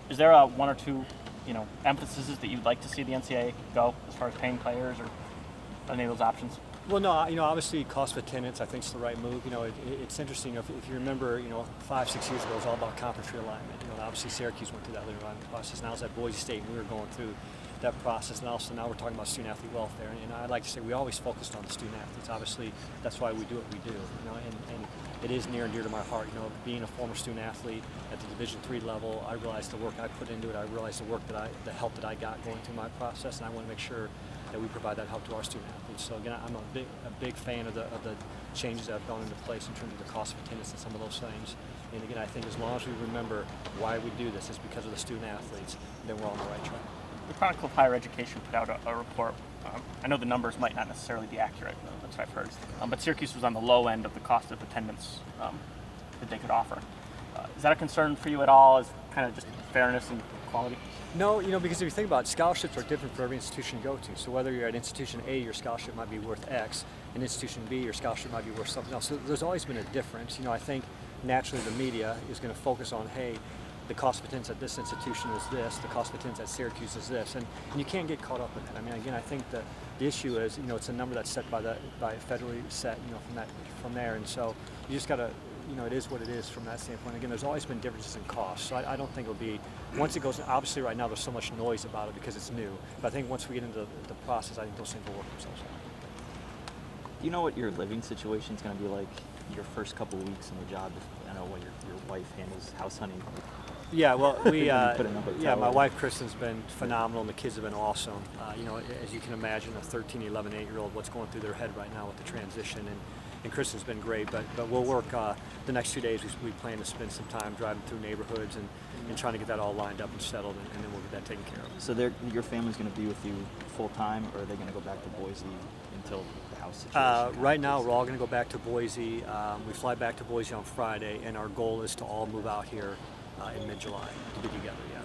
Is there one or two, emphases that you'd like to see the NCAA go as far as paying players or any of those options? Well, no, obviously cost of attendance I think is the right move. It's interesting if you remember, 5-6 years ago it was all about conference realignment. Obviously Syracuse went through that realignment process. Now I was at Boise State and we were going through that process, and also now we're talking about student athlete welfare. And I'd like to say we always focused on the student athletes. Obviously that's why we do what we do. And it is near and dear to my heart. Being a former student athlete at the Division III level, I realized the work I put into it. I realized the help that I got going through my process, and I want to make sure that we provide that help to our student athletes. So again, I'm a big fan of the changes that have gone into place in terms of the cost of attendance and some of those things. And again, I think as long as we remember why we do this is because of the student athletes, then we're on the right track. The Chronicle of Higher Education put out a report. I know the numbers might not necessarily be accurate, that's what I've heard. But Syracuse was on the low end of the cost of attendance that they could offer. Is that a concern for you at all, as kind of just fairness and quality? No, because if you think about it, scholarships are different for every institution you go to. So whether you're at institution A, your scholarship might be worth X, and institution B, your scholarship might be worth something else. So there's always been a difference. I think naturally the media is going to focus on, hey, the cost of attendance at this institution is this, the cost of attendance at Syracuse is this, and you can't get caught up in that. Again, I think the issue is, it's a number that's set by federally set, from there, and so you just got to, it is what it is from that standpoint. Again, there's always been differences in cost, so I don't think it'll be, once it goes, obviously right now there's so much noise about it because it's new, but I think once we get into the process, I think those things will work themselves out. Do you know what your living situation is going to be like your first couple of weeks in the job? I know what your wife handles house hunting. Yeah, well, my my wife Kristen's been phenomenal, and the kids have been awesome. As you can imagine, a 13, 11, 8-year-old, what's going through their head right now with the transition, and Kristen's been great. But we'll work the next 2 days. We plan to spend some time driving through neighborhoods and trying to get that all lined up and settled, and then we'll get that taken care of. So your family's going to be with you full time, or are they going to go back to Boise until the house situation? Right now, we're all going to go back to Boise. We fly back to Boise on Friday, and our goal is to all move out here in mid-July to be together. Yeah.